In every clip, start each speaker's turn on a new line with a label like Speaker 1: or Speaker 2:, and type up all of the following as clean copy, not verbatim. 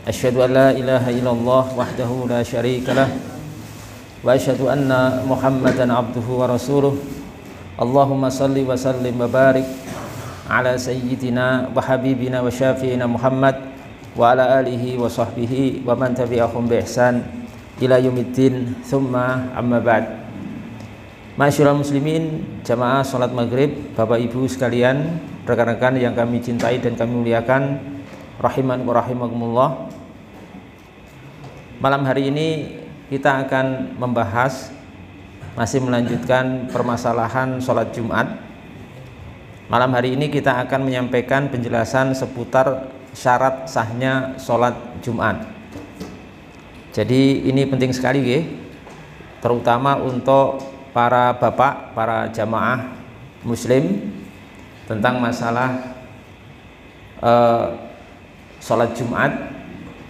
Speaker 1: Asyhadu an la ilaha illallah wahdahu la syarika lah wa asyhadu anna Muhammadan abduhu wa rasuluh. Allahumma salli wa sallim wa barik ala sayyidina wa habibina wa syafi'ina Muhammad wa ala alihi wa sahbihi wa man tabi'ahum bi ihsan ila yaumiddin. Tsumma amma ba'd. Ma'asyiral muslimin, jamaah salat maghrib, Bapak Ibu sekalian, rekan-rekan yang kami cintai dan kami muliakan, rahiman wa rahimakumullah. Malam hari ini kita akan membahas, masih melanjutkan permasalahan sholat Jumat. Malam hari ini kita akan menyampaikan penjelasan seputar syarat sahnya sholat Jumat. Jadi ini penting sekali ya, terutama untuk para bapak, para jamaah muslim, tentang masalah sholat Jumat,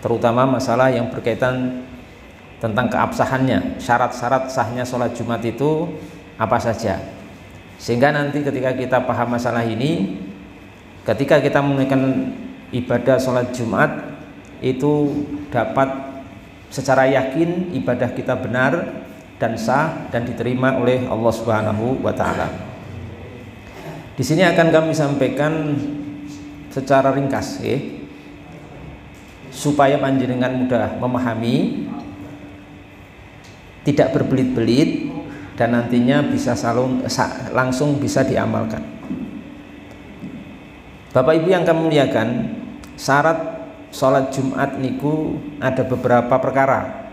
Speaker 1: terutama masalah yang berkaitan tentang keabsahannya, syarat-syarat sahnya sholat Jumat itu apa saja, sehingga nanti ketika kita paham masalah ini, ketika kita menunaikan ibadah sholat Jumat itu dapat secara yakin ibadah kita benar dan sah dan diterima oleh Allah Subhanahu wa Ta'ala. Di sini akan kami sampaikan secara ringkas ya, supaya panjenengan mudah memahami, tidak berbelit-belit, dan nantinya bisa langsung bisa diamalkan. Bapak Ibu yang kami muliakan, syarat sholat Jumat niku ada beberapa perkara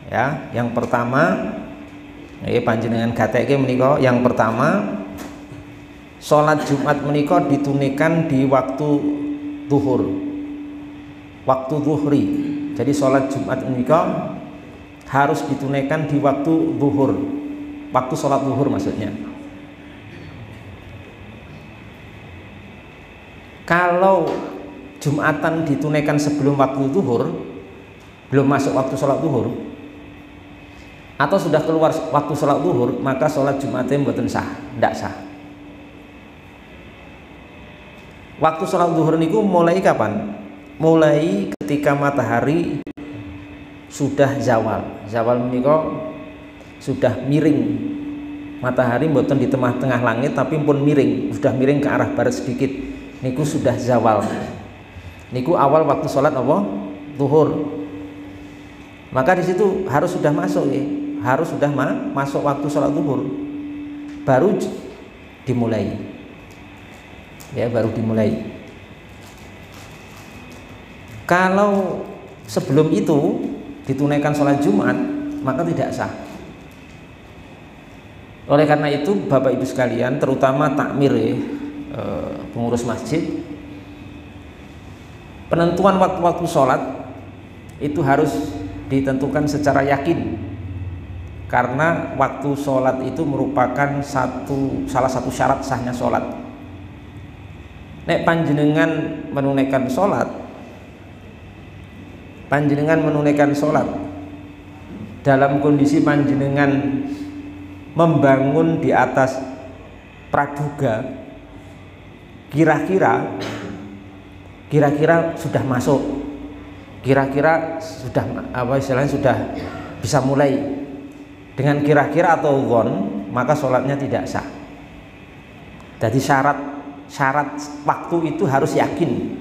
Speaker 1: ya. Yang pertama panjenengan gatekke menika, yang pertama sholat Jumat menika ditunaikan di waktu zuhur, waktu zuhri. Jadi sholat Jumat menika harus ditunaikan di waktu zuhur, waktu sholat zuhur maksudnya. Kalau Jumatan ditunaikan sebelum waktu zuhur, belum masuk waktu sholat zuhur, atau sudah keluar waktu sholat zuhur, maka sholat Jumatnya mboten sah, tidak sah. Waktu sholat zuhur niku mulai kapan? Mulai ketika matahari sudah zawal. Zawal menika sudah miring. Matahari mboten di tengah-tengah langit tapi pun miring, sudah miring ke arah barat sedikit. Niku sudah zawal. Niku awal waktu sholat apa? Zuhur. Maka di situ harus sudah masuk ya. Harus sudah masuk waktu sholat zuhur. Baru dimulai. Ya, baru dimulai. Kalau sebelum itu ditunaikan sholat Jumat, maka tidak sah. Oleh karena itu Bapak Ibu sekalian, terutama takmir pengurus masjid, penentuan waktu-waktu sholat itu harus ditentukan secara yakin, karena waktu sholat itu merupakan salah satu syarat sahnya sholat. Nek panjenengan menunaikan sholat, dalam kondisi panjenengan membangun di atas praduga, kira-kira sudah masuk, kira-kira sudah sudah bisa mulai. Dengan kira-kira atau dzon, maka sholatnya tidak sah. Jadi syarat waktu itu harus yakin.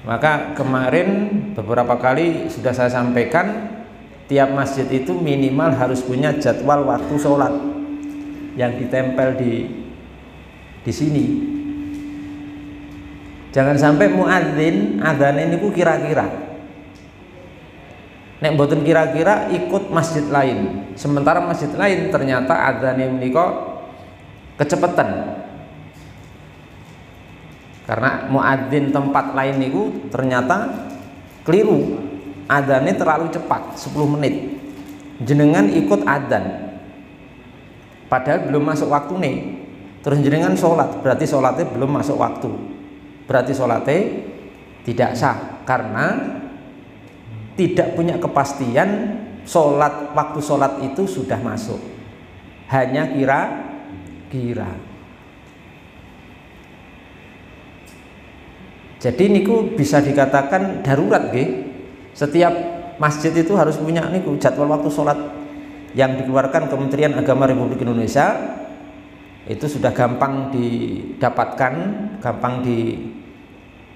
Speaker 1: Maka kemarin beberapa kali sudah saya sampaikan, tiap masjid itu minimal harus punya jadwal waktu sholat yang ditempel di sini. Jangan sampai muadzin adzan ini kira-kira. Nek mboten kira-kira ikut masjid lain, sementara masjid lain ternyata adzane menika kecepatan. Karena muadzin tempat lain niku ternyata keliru, adzannya terlalu cepat, 10 menit. Jenengan ikut adzan padahal belum masuk waktu nih, terus jenengan sholat, berarti sholatnya belum masuk waktu, berarti sholatnya tidak sah, karena tidak punya kepastian waktu sholat itu sudah masuk, hanya kira-kira. Jadi niku bisa dikatakan darurat nggih. Setiap masjid itu harus punya niku jadwal waktu sholat yang dikeluarkan Kementerian Agama Republik Indonesia. Itu sudah gampang didapatkan, gampang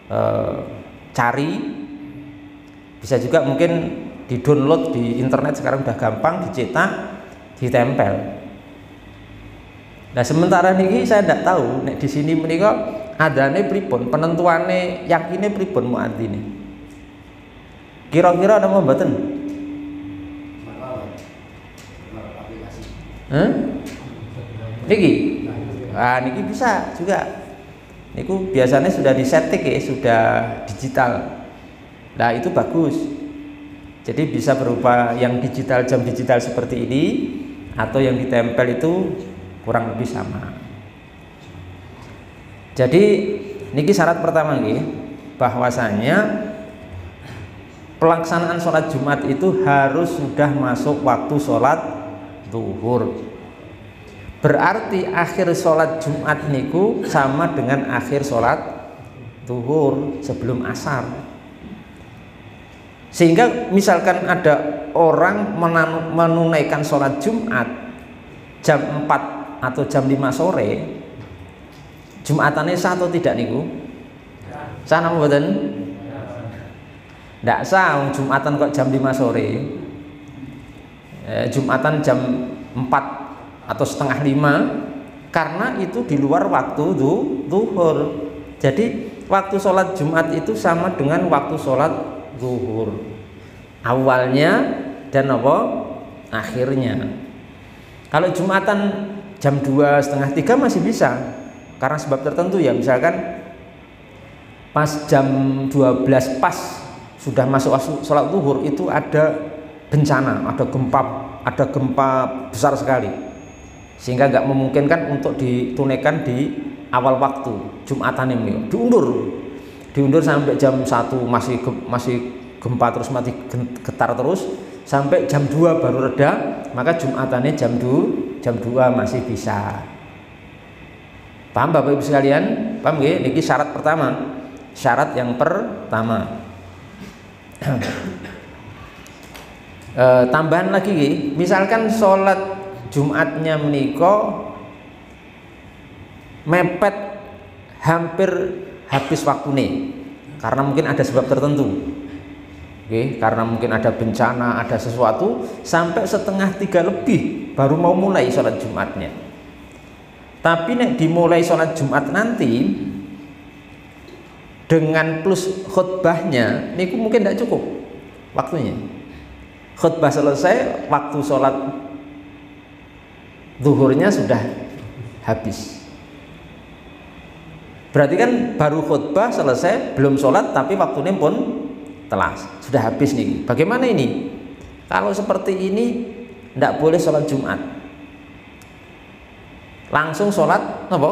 Speaker 1: dicari. Bisa juga mungkin di-download di internet sekarang udah gampang, dicetak, ditempel. Nah sementara niki saya tidak tahu nek di sini menika adane pripun, penentuane yakine pripun muadzine. Kira-kira ada mboten? Niki. Ah niki bisa juga. Niku biasanya sudah disetik ya, sudah digital. Nah, itu bagus. Jadi bisa berupa yang digital, jam digital seperti ini, atau yang ditempel itu kurang lebih sama. Jadi niki syarat pertama nggih, bahwasanya pelaksanaan sholat Jumat itu harus sudah masuk waktu sholat zuhur. Berarti akhir sholat Jumat niku sama dengan akhir sholat zuhur sebelum asar. Sehingga misalkan ada orang menunaikan sholat Jumat jam 4 atau jam 5 sore, Jumatannya sah atau tidak niku? Sah napa mboten? Ndak sah, Jumatan kok jam 5 sore. Jumatan jam 4 atau setengah 5, karena itu di luar waktu zuhur. Jadi waktu sholat Jumat itu sama dengan waktu sholat zuhur, awalnya dan apa? Akhirnya. Kalau Jumatan jam 2, setengah 3 masih bisa, karena sebab tertentu ya, misalkan pas jam 12 pas sudah masuk sholat zuhur itu ada bencana, ada gempa besar sekali, sehingga nggak memungkinkan untuk ditunaikan di awal waktu Jumatan ini, diundur sampai jam 1 masih gempa terus, mati getar terus sampai jam 2 baru reda, maka Jumatannya jam 2 masih bisa. Paham Bapak Ibu sekalian? Paham nggih? Niki syarat pertama. Syarat yang pertama. Tambahan lagi nggih, misalkan sholat Jumatnya menika mepet hampir habis waktune, karena mungkin ada sebab tertentu. Oke, karena mungkin ada bencana, ada sesuatu, sampai setengah 3 lebih baru mau mulai sholat Jumatnya. Tapi nek dimulai sholat Jumat nanti dengan plus khutbahnya, niku mungkin tidak cukup waktunya. Khutbah selesai, waktu sholat zuhurnya sudah habis. Berarti kan baru khutbah selesai, belum sholat, tapi waktunya pun telah sudah habis nih. Bagaimana ini? Kalau seperti ini tidak boleh sholat Jumat, langsung sholat apa?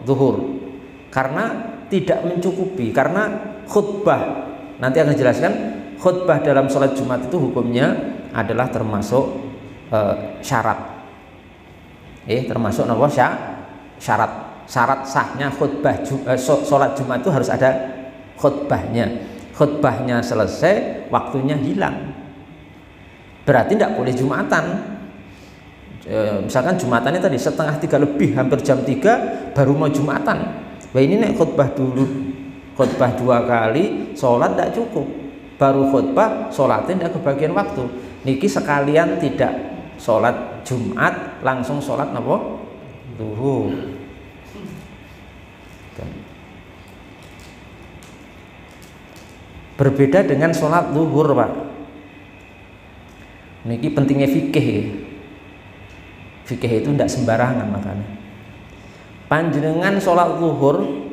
Speaker 1: Zuhur, karena tidak mencukupi, karena khutbah nanti akan dijelaskan, khutbah dalam sholat Jumat itu hukumnya adalah termasuk syarat. Termasuk apa? Syarat sahnya khutbah sholat Jumat itu harus ada khutbahnya. Khutbahnya selesai, waktunya hilang, berarti tidak boleh Jumatan. Misalkan Jumatannya tadi setengah 3 lebih, hampir jam 3 baru mau Jumatan. Wah ini nek khutbah dulu, khutbah 2 kali, sholat tidak cukup, baru khutbah, sholatnya tidak kebagian waktu. Niki sekalian tidak sholat Jumat, langsung sholat apa? Zuhur. Berbeda dengan sholat zuhur, Pak. Niki pentingnya fikih ya. Fikih itu tidak sembarangan, makanya panjenengan sholat zuhur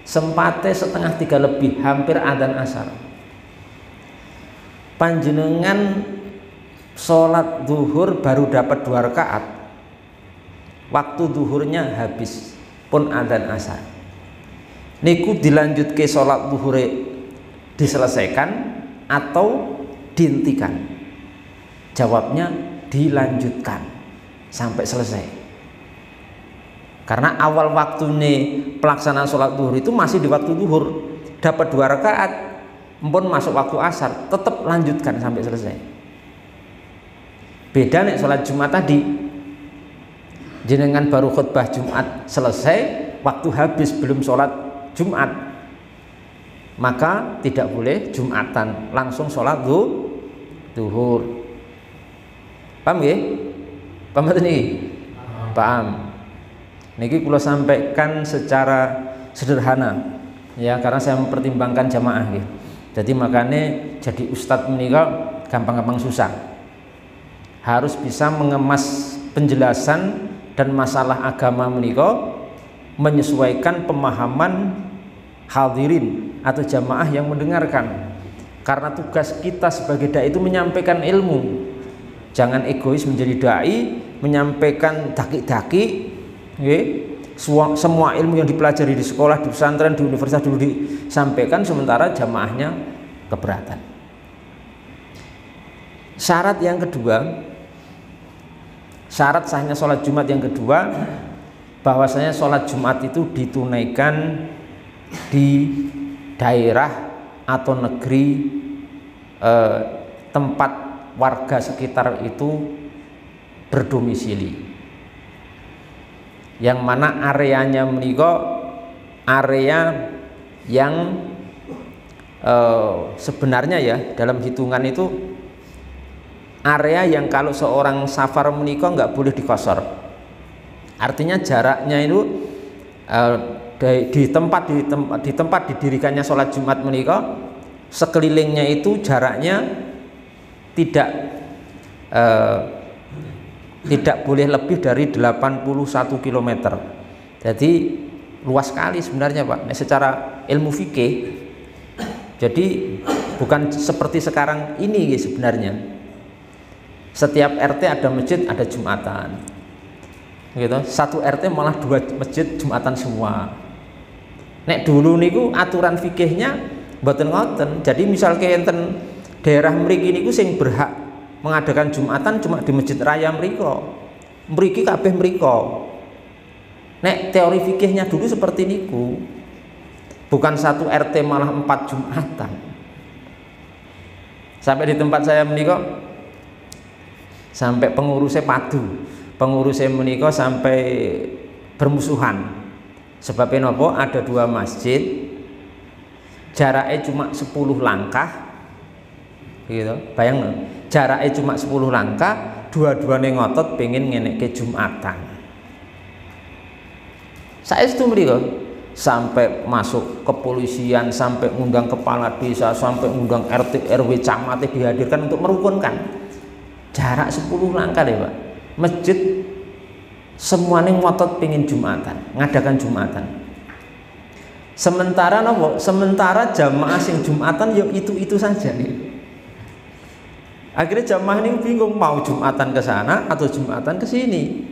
Speaker 1: sempatnya setengah 3 lebih, hampir adzan asar. Panjenengan sholat zuhur baru dapat 2 rakaat, waktu zuhurnya habis pun adzan asar. Niku dilanjut ke sholat zuhur diselesaikan atau dihentikan? Jawabnya dilanjutkan sampai selesai, karena awal waktunya pelaksanaan sholat duhur itu masih di waktu duhur, dapat 2 rakaat, pun masuk waktu asar, tetap lanjutkan sampai selesai. Beda nih sholat Jumat tadi, jenengan baru khutbah Jumat selesai, waktu habis belum sholat Jumat, maka tidak boleh Jumatan, langsung sholat duhur. Paham ya? Paham ini? Paham. Niki kula sampaikan secara sederhana ya, karena saya mempertimbangkan jamaah ya. Jadi makanya jadi ustadz menikah gampang-gampang susah, harus bisa mengemas penjelasan dan masalah agama menikah menyesuaikan pemahaman hadirin atau jamaah yang mendengarkan. Karena tugas kita sebagai dai itu menyampaikan ilmu, jangan egois menjadi dai menyampaikan daki-daki. Semua ilmu yang dipelajari di sekolah, di pesantren, di universitas dulu disampaikan, sementara jamaahnya keberatan. Syarat yang kedua, syarat sahnya sholat Jumat yang kedua, bahwasanya sholat Jumat itu ditunaikan di daerah atau negeri tempat warga sekitar itu berdomisili, yang mana areanya menika area yang sebenarnya ya dalam hitungan itu area yang kalau seorang safar menika nggak boleh dikosor. Artinya jaraknya itu di tempat didirikannya sholat Jumat menika sekelilingnya itu jaraknya tidak boleh lebih dari 81 km. Jadi luas sekali sebenarnya Pak, secara ilmu fikih. Jadi bukan seperti sekarang ini sebenarnya. Setiap RT ada masjid, ada Jumatan. Gitu. Satu RT malah 2 masjid Jumatan semua. Nek dulu niku aturan fikihnya mboten ngoten. Jadi misal enten daerah mriki niku sing berhak mengadakan Jumatan cuma di Masjid Raya mriki kabeh mriko. Nek teori fikihnya dulu seperti niku. Bukan satu RT malah 4 Jumatan. Sampai di tempat saya menika sampai pengurusnya padu. Pengurusnya menika sampai bermusuhan. Sebabnya napa? Ada 2 masjid. Jaraknya cuma 10 langkah. Gitu. Bayang jaraknya cuma 10 langkah, dua-duanya ngotot pengen ngenekke Jumatan. Saya itu mriko sampai masuk kepolisian, sampai ngundang kepala desa, sampai ngundang RT RW camatnya dihadirkan untuk merukunkan. Jarak 10 langkah deh Pak. Masjid semuanya ngotot pengen Jumatan, ngadakan Jumatan. Sementara nopo? Sementara jamaah sing Jumatan ya itu saja nih. Akhirnya jamaah ini bingung mau Jumatan ke sana atau Jumatan ke sini,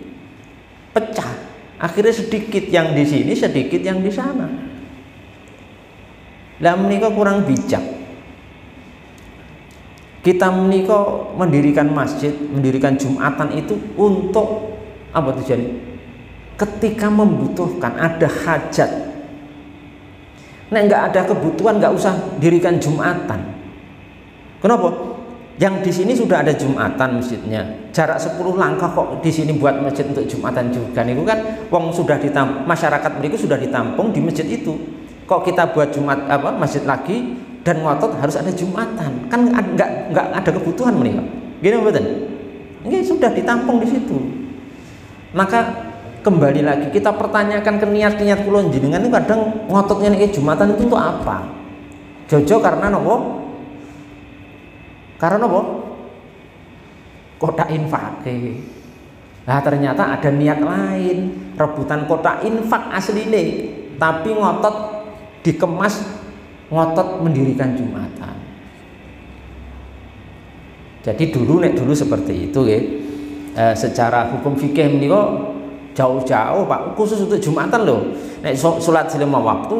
Speaker 1: pecah. Akhirnya sedikit yang di sini, sedikit yang di sana. Lah menika kurang bijak. Kita menika mendirikan masjid, mendirikan Jumatan itu untuk apa tujuannya? Ketika membutuhkan, ada hajat. Nek nggak ada kebutuhan nggak usah dirikan Jumatan. Kenapa? Yang di sini sudah ada Jumatan masjidnya, jarak 10 langkah kok di sini buat masjid untuk Jumatan juga. Niku kan wong sudah masyarakat mereka sudah ditampung di masjid itu. Kok kita buat Jumat masjid lagi dan ngotot harus ada Jumatan? Kan nggak ada kebutuhan mereka. Gini betul? Ini sudah ditampung di situ. Maka kembali lagi kita pertanyakan ke niat-niat kula jenengan itu kadang ngototnya nih Jumatan itu untuk apa? Jojo karena nopo? Karena apa? Kotak infak. Nah ternyata ada niat lain, rebutan kotak infak asli nih, tapi ngotot dikemas, ngotot mendirikan Jumatan. Jadi dulu seperti itu ya. Secara hukum fikih menika jauh-jauh Pak, khusus untuk Jumatan loh. Nek sholat 5 waktu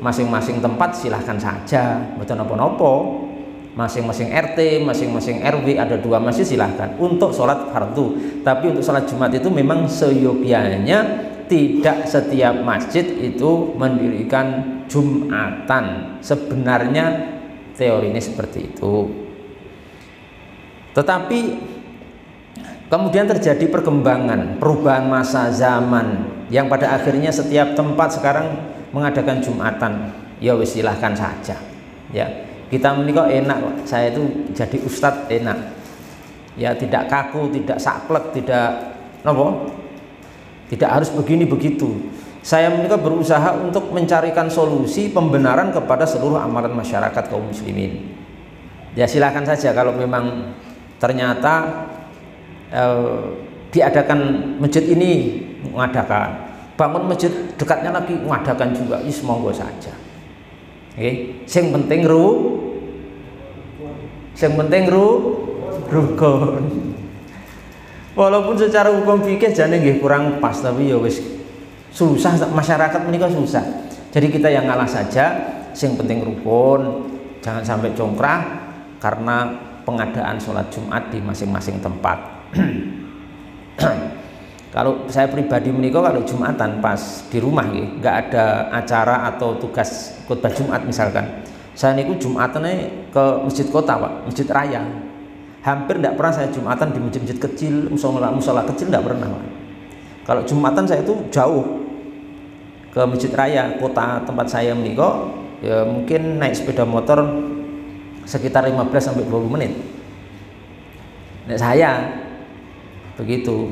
Speaker 1: masing-masing tempat silahkan saja, mboten napa-napa. Masing-masing RT, masing-masing RW ada 2 masjid silahkan untuk sholat fardu. Tapi untuk sholat Jumat itu memang seyogianya tidak setiap masjid itu mendirikan Jumatan. Sebenarnya teori ini seperti itu. Tetapi kemudian terjadi perkembangan, perubahan masa zaman yang pada akhirnya setiap tempat sekarang mengadakan Jumatan. Ya wis silahkan saja. Ya, kita menikah enak, saya itu jadi ustadz enak. Ya tidak kaku, tidak saklek, tidak apa? Tidak harus begini begitu. Saya menikah berusaha untuk mencarikan solusi pembenaran kepada seluruh amalan masyarakat kaum muslimin. Ya silahkan saja kalau memang ternyata diadakan masjid ini mengadakan, bangun masjid dekatnya lagi mengadakan juga, is monggo saja. Oke, sing penting rukun. Walaupun secara hukum fikih jane nggih kurang pas, tapi ya wis susah, masyarakat menikah susah. Jadi kita yang ngalah saja, sing penting rukun, jangan sampai congkrah karena pengadaan sholat Jumat di masing-masing tempat. Kalau saya pribadi menikah kalau Jumatan pas di rumah nggak ada acara atau tugas khutbah Jumat misalkan, saya niku Jumatannya ke masjid kota Pak, masjid raya. Hampir tidak pernah saya Jumatan di masjid-masjid kecil, musola kecil tidak pernah Pak. Kalau Jumatan saya itu jauh ke masjid raya kota tempat saya menikah, ya mungkin naik sepeda motor sekitar 15-20 menit. Nah, saya begitu.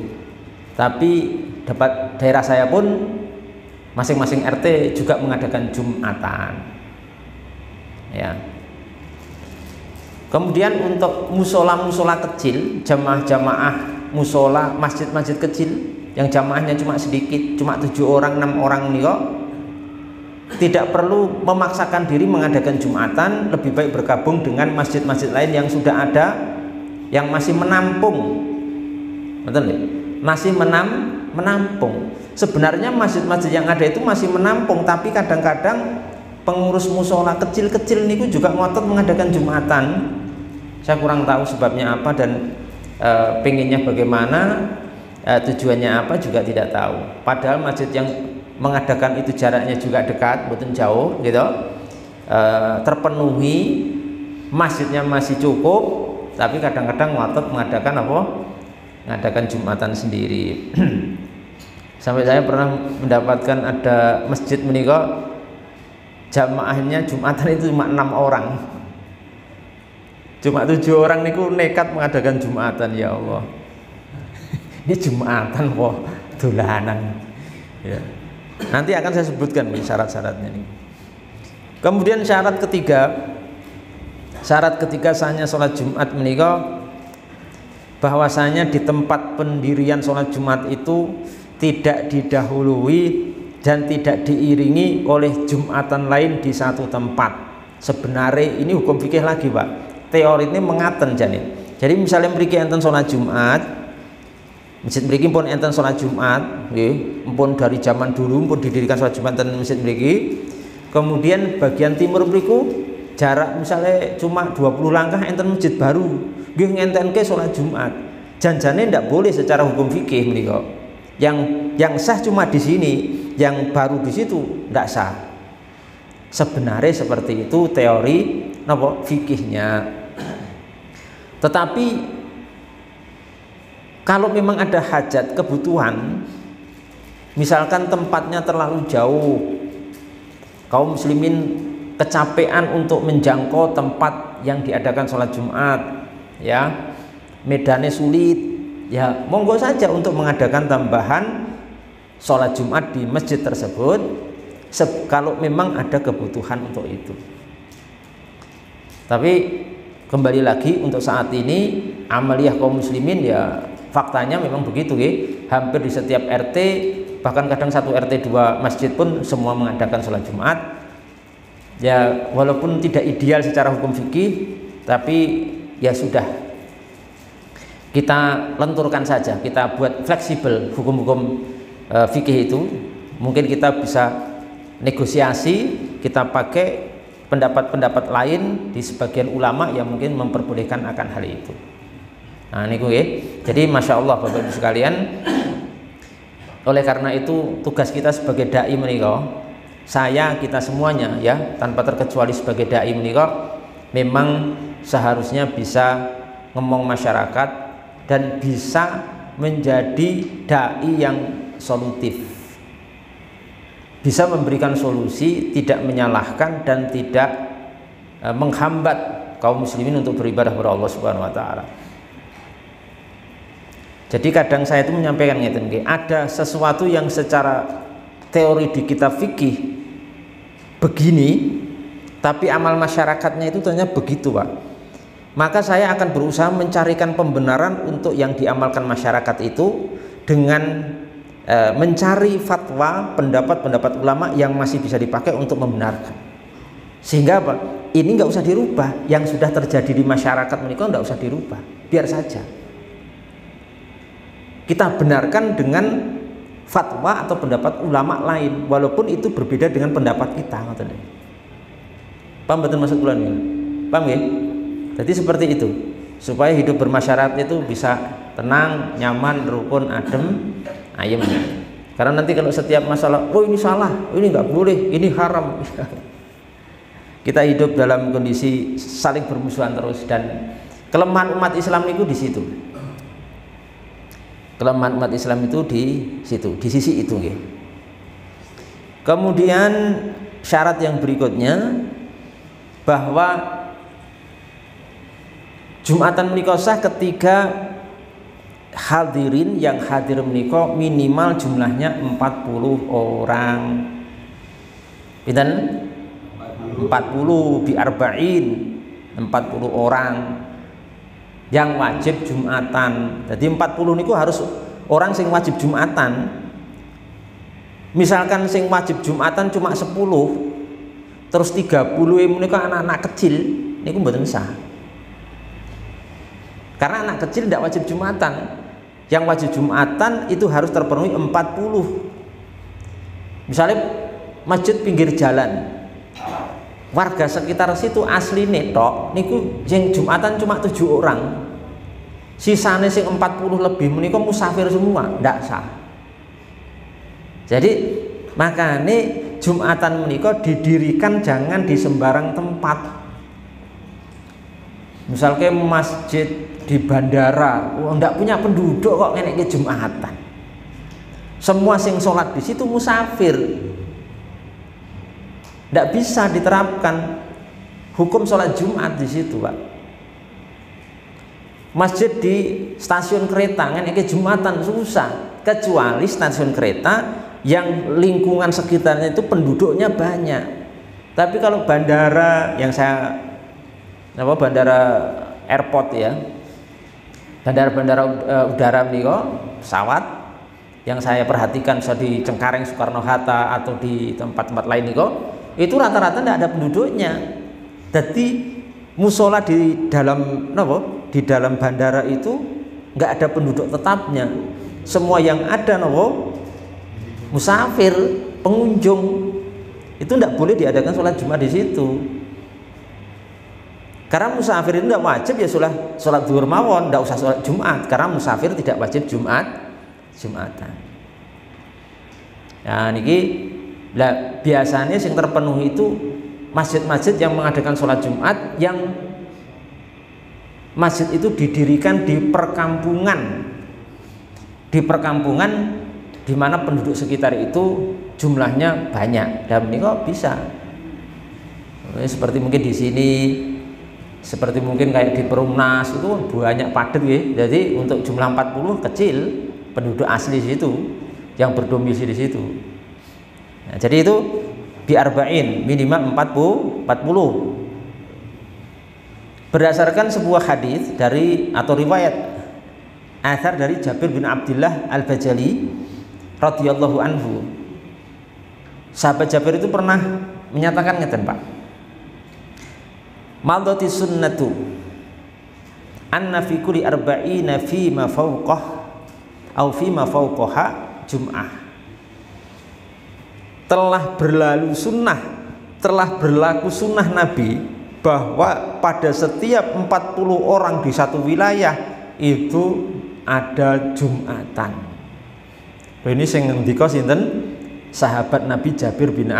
Speaker 1: Tapi dapat daerah saya pun masing-masing RT juga mengadakan Jumatan. Ya. Kemudian untuk musola-musola kecil, jamaah-jamaah musola, masjid-masjid kecil yang jamaahnya cuma sedikit, cuma 7 orang, 6 orang nih kok, tidak perlu memaksakan diri mengadakan Jumatan, lebih baik bergabung dengan masjid-masjid lain yang sudah ada, yang masih menampung. Betul ya? Masih menampung. Sebenarnya masjid-masjid yang ada itu masih menampung, tapi kadang-kadang pengurus musola kecil-kecil niku juga ngotot mengadakan Jumatan. Saya kurang tahu sebabnya apa dan pengennya bagaimana, tujuannya apa juga tidak tahu. Padahal masjid yang mengadakan itu jaraknya juga dekat, betul jauh gitu, terpenuhi, masjidnya masih cukup, tapi kadang-kadang ngotot mengadakan apa? Mengadakan Jumatan sendiri. Sampai saya pernah mendapatkan ada masjid menikah jamaahnya Jumatan itu cuma 6 orang, cuma 7 orang niku nekat mengadakan Jumatan. Ya Allah, ini Jumatan kok dolanan ya. Nanti akan saya sebutkan nih syarat-syaratnya nih. Kemudian syarat ketiga sahnya sholat Jumat menikah, bahwasanya di tempat pendirian sholat Jumat itu tidak didahului dan tidak diiringi oleh Jumatan lain di satu tempat. Sebenarnya ini hukum fikih lagi Pak, teori ini mengaten jane. Jadi misalnya mriki enten sholat Jumat, masjid mriki pun enten sholat Jumat, nggih, pun dari zaman dulu pun didirikan sholat Jumat enten masjid mriki. Kemudian bagian timur mriku jarak misalnya cuma 20 langkah enten masjid baru, nggih ngentenke sholat Jumat. Janjane ndak boleh secara hukum fikih menika. Yang sah cuma di sini, yang baru di situ ndak sah. Sebenarnya seperti itu teori napa fikihnya. Tetapi kalau memang ada hajat, kebutuhan, misalkan tempatnya terlalu jauh, kaum muslimin kecapean untuk menjangkau tempat yang diadakan sholat Jumat, ya, medannya sulit, ya monggo saja untuk mengadakan tambahan sholat Jumat di masjid tersebut, kalau memang ada kebutuhan untuk itu. Tapi kembali lagi untuk saat ini amaliyah kaum muslimin ya faktanya memang begitu ya. Hampir di setiap RT, bahkan kadang satu RT 2 masjid pun semua mengadakan sholat Jumat. Ya walaupun tidak ideal secara hukum fikih, tapi ya sudah, kita lenturkan saja, kita buat fleksibel hukum-hukum fikih itu. Mungkin kita bisa negosiasi, kita pakai pendapat-pendapat lain di sebagian ulama yang mungkin memperbolehkan akan hal itu. Nah niku ya. Jadi masya Allah Bapak Ibu sekalian, Oleh karena itu tugas kita sebagai dai menika, saya, kita semuanya ya, tanpa terkecuali sebagai dai menika, memang seharusnya bisa ngomong masyarakat dan bisa menjadi dai yang solutif, bisa memberikan solusi, tidak menyalahkan dan tidak menghambat kaum muslimin untuk beribadah kepada Allah Subhanahu wa taala. Jadi kadang saya itu menyampaikan ngeten, ada sesuatu yang secara teori di kitab fikih begini, tapi amal masyarakatnya itu ternyata begitu, Pak. Maka saya akan berusaha mencarikan pembenaran untuk yang diamalkan masyarakat itu dengan mencari fatwa, pendapat-pendapat ulama yang masih bisa dipakai untuk membenarkan. Sehingga apa? Ini nggak usah dirubah, yang sudah terjadi di masyarakat menikah nggak usah dirubah, biar saja. Kita benarkan dengan fatwa atau pendapat ulama lain, walaupun itu berbeda dengan pendapat kita. Paham betul maksud bulan ini? Paham ya? Jadi seperti itu, supaya hidup bermasyarakat itu bisa tenang, nyaman, rukun, adem, ayem. Karena nanti kalau setiap masalah, oh ini salah, oh ini nggak boleh, ini haram, kita hidup dalam kondisi saling bermusuhan terus, dan kelemahan umat Islam itu di situ. Kelemahan umat Islam itu di situ, di sisi itu. Kemudian syarat yang berikutnya, bahwa Jumatan menika sah ketika hadirin yang hadir menika minimal jumlahnya 40 orang. Pinten? 40 bi arba'in, 40 orang yang wajib Jumatan. Jadi 40 niku harus orang sing wajib Jumatan. Misalkan sing wajib Jumatan cuma 10, terus 30 menika anak-anak kecil, niku mboten sah. Karena anak kecil tidak wajib Jumatan. Yang wajib Jumatan itu harus terpenuhi 40. Misalnya masjid pinggir jalan, warga sekitar situ asli netok niku yang Jumatan cuma 7 orang, sisanya sing 40 lebih menika musafir semua, ndak sah. Jadi makanya Jumatan menika didirikan jangan di sembarang tempat. Misalnya masjid di bandara, ndak punya penduduk kok ngenek Jumatan. Semua sing sholat di situ musafir. Ndak bisa diterapkan hukum sholat Jumat di situ, Pak. Masjid di stasiun kereta ngenek Jumatan susah, kecuali stasiun kereta yang lingkungan sekitarnya itu penduduknya banyak. Tapi kalau bandara yang saya bandara airport ya, bandara udara menika, pesawat yang saya perhatikan di Cengkareng Soekarno-Hatta atau di tempat-tempat lain niku, itu rata-rata tidak ada penduduknya. Jadi musola di dalam di dalam bandara itu nggak ada penduduk tetapnya. Semua yang ada musafir, pengunjung. Itu tidak boleh diadakan sholat Jumat di situ. Karena musafir itu tidak wajib ya sholat zuhur mawon, tidak usah sholat Jumat. Karena musafir tidak wajib Jumatan. Nah niki biasanya yang terpenuhi itu masjid-masjid yang mengadakan sholat Jumat, yang masjid itu didirikan di perkampungan, di mana penduduk sekitar itu jumlahnya banyak. Dan ini kok bisa seperti mungkin di sini, seperti mungkin kayak di Perumnas itu banyak padat ya. Jadi untuk jumlah 40 kecil penduduk asli situ yang berdomisili di situ. Nah, jadi itu biarba'in minimal 40. Berdasarkan sebuah hadis dari atau riwayat athar dari Jabir bin Abdullah Al-Bajali radhiyallahu anhu. Sahabat Jabir itu pernah menyatakan ngeten, Pak. Madati sunnatu anna fi kulli arba'ina fi ma fawqah au fi ma fawqaha jum'ah. Telah berlalu sunnah, telah berlaku sunnah Nabi bahwa pada setiap 40 orang di satu wilayah itu ada Jumatan. Ini sing ngendika sinten? Sahabat Nabi Jabir bin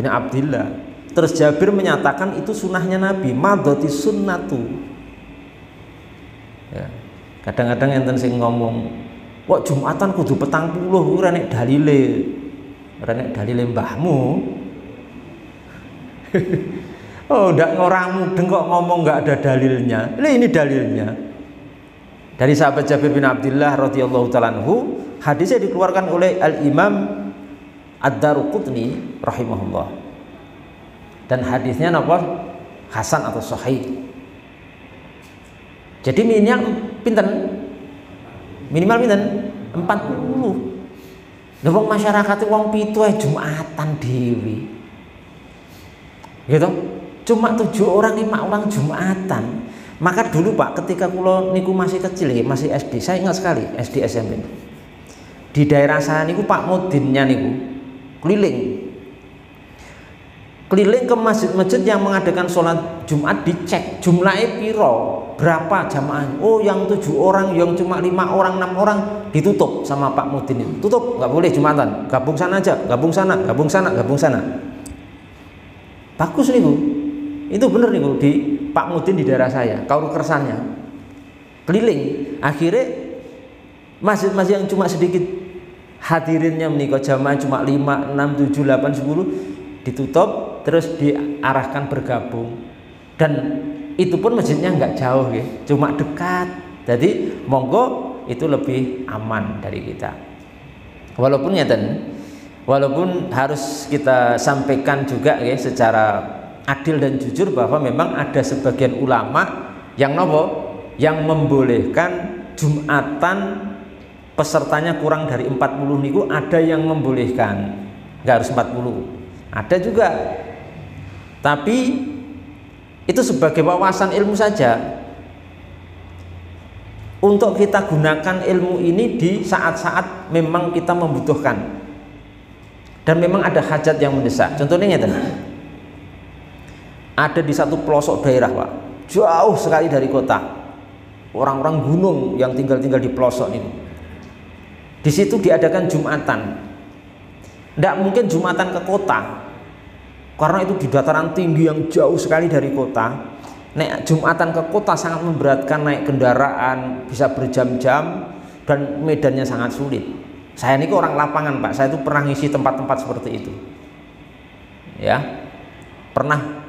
Speaker 1: Abdillah. Terus Jabir menyatakan itu sunnahnya Nabi, madhoti sunnatu. Ya. Kadang-kadang enten sing ngomong, "Kok Jumatan kudu 40, ora nek dalile." Ora nek dalile mbahmu. Oh, ndak ngorang mudeng kok ngomong nggak ada dalilnya. Ini dalilnya. Dari sahabat Jabir bin Abdillah radhiyallahu taala anhu, hadisnya dikeluarkan oleh Al-Imam Ad-Daruqutni rahimahullah. Dan hadisnya apa? Hasan atau sahih. Jadi minimal pinten? Minimal pinten? 40. Lha wong masyarakat wong 7 ae Jumatan dhewe. Gitu. Cuma 7 orang 5 orang Jumatan. Maka dulu Pak, ketika kula niku masih kecil ya, masih SD, saya ingat sekali SD SMP. Di daerah saya niku Pak Mudinnya niku keliling ke masjid-masjid yang mengadakan sholat Jumat, dicek jumlahnya piro, berapa jamaah. Oh, yang 7 orang, yang cuma 5 orang, 6 orang ditutup sama Pak Mudin itu. Tutup, nggak boleh Jumatan. Gabung sana aja, gabung sana, gabung sana, gabung sana. Bagus niku. Itu bener niku di Pak Mudin di daerah saya, Kaur Kersannya. Keliling, akhirnya masjid-masjid yang cuma sedikit hadirinnya menikah jamaah cuma 5, 6, 7, 8, 10 ditutup, terus diarahkan bergabung. Dan itu pun masjidnya nggak jauh ya, cuma dekat. Jadi monggo itu lebih aman dari kita. Walaupun ya walaupun harus kita sampaikan juga ya secara adil dan jujur bahwa memang ada sebagian ulama yang yang membolehkan Jumatan pesertanya kurang dari 40 niku, ada yang membolehkan nggak harus 40, ada juga, tapi itu sebagai wawasan ilmu saja untuk kita gunakan ilmu ini di saat-saat memang kita membutuhkan dan memang ada hajat yang mendesak. Contohnya ada di satu pelosok daerah Pak, jauh sekali dari kota, orang-orang gunung yang tinggal di pelosok ini. Di situ diadakan Jumatan. Tidak mungkin Jumatan ke kota, karena itu di dataran tinggi yang jauh sekali dari kota. Naik Jumatan ke kota sangat memberatkan, naik kendaraan bisa berjam-jam dan medannya sangat sulit. Saya ini orang lapangan Pak, saya itu pernah ngisi tempat-tempat seperti itu. Ya, pernah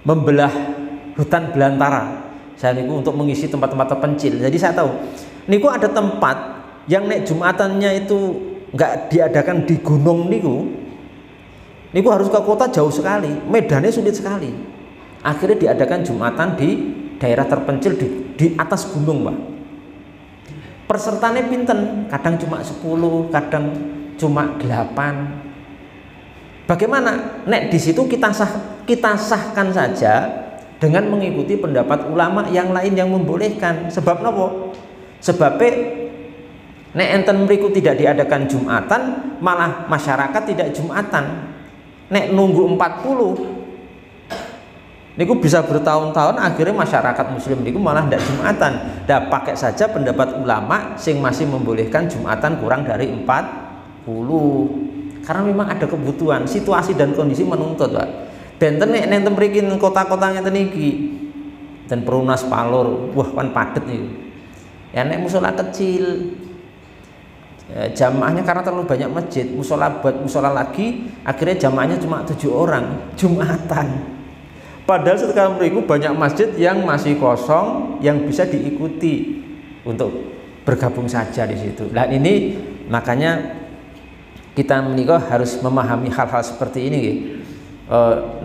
Speaker 1: membelah hutan belantara. Saya niku untuk mengisi tempat-tempat terpencil. Jadi saya tahu, niku ada tempat yang naik Jumatannya itu nggak diadakan di gunung niku harus ke kota jauh sekali, medannya sulit sekali. Akhirnya diadakan Jumatan di daerah terpencil di atas gunung Pak. Pesertanya pinten, kadang cuma 10, kadang cuma 8. Bagaimana? Nek di situ kita sahkan saja dengan mengikuti pendapat ulama yang lain yang membolehkan. Sebab nopo? Sebabnya nek enten mriku tidak diadakan Jumatan, malah masyarakat tidak Jumatan. Nek nunggu 40 niku bisa bertahun-tahun, akhirnya masyarakat muslim niku malah tidak Jumatan. Dah pakai saja pendapat ulama sing masih membolehkan Jumatan kurang dari 40. Karena memang ada kebutuhan, situasi dan kondisi menuntut Pak. Benten nek nenten mriki kota-kota ngeten iki dan Perumnas Palur, wah kan padet nih. Ya nek musola kecil, ya, jamaahnya karena terlalu banyak masjid, musola buat musola lagi, akhirnya jamaahnya cuma 7 orang Jumatan. Padahal sekarang mriku banyak masjid yang masih kosong yang bisa diikuti untuk bergabung saja di situ. Nah ini makanya kita menikah harus memahami hal-hal seperti ini.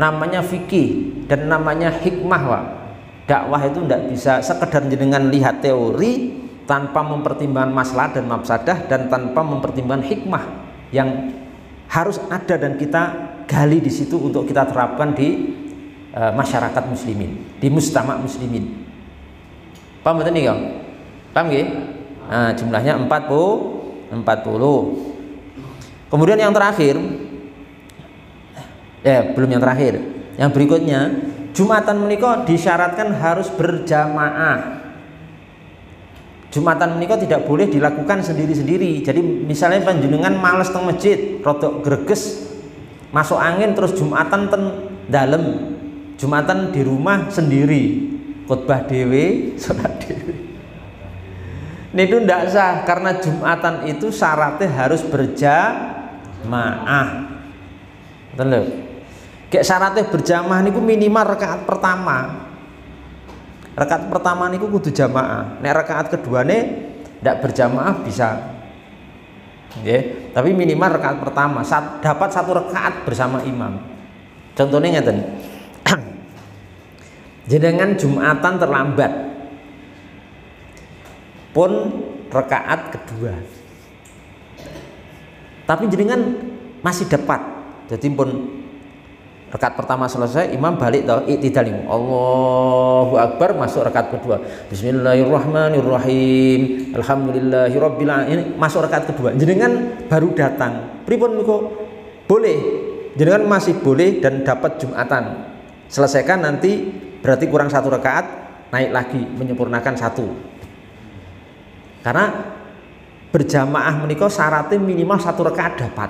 Speaker 1: Namanya fikih dan namanya hikmah Pak. Dakwah itu tidak bisa sekedar jenengan lihat teori tanpa mempertimbangkan maslahat dan mafsadah dan tanpa mempertimbangkan hikmah yang harus ada dan kita gali di situ untuk kita terapkan di masyarakat muslimin, di mujtama muslimin. Paham betul nih Kang? Paham nggih? Nah, jumlahnya 40. Kemudian yang terakhir, belum yang terakhir, yang berikutnya, Jumatan menika disyaratkan harus berjamaah. Jumatan menika tidak boleh dilakukan sendiri-sendiri. Jadi misalnya panjenengan males teng masjid, rodok greges, masuk angin terus Jumatan ten dalem. Jumatan di rumah sendiri, khotbah dhewe, salat dhewe. Niku ndak sah karena Jumatan itu syaratnya harus berjamaah. Betul lho. Kayak syaratnya berjamaah niku minimal rakaat pertama. Rakaat pertama niku kudu jamaah. Nek rakaat keduane ndak berjamaah bisa. Nggih, tapi minimal rakaat pertama dapat satu rakaat bersama imam. Contohnya ngeten. Jenengan Jumatan terlambat. Pun rakaat kedua. Tapi jenengan masih dapat. Jadi pun rakaat pertama selesai, imam balik tau iktidal, Allahu Akbar, masuk rakaat kedua. Bismillahirrahmanirrahim. Alhamdulillahirabbil alamin. Masuk rakaat kedua. Jenengan baru datang. Pripun niku? Boleh. Jenengan masih boleh dan dapat Jumatan. Selesaikan nanti berarti kurang satu rakaat, naik lagi menyempurnakan satu. Karena berjamaah menika syaratnya minimal satu rakaat dapat.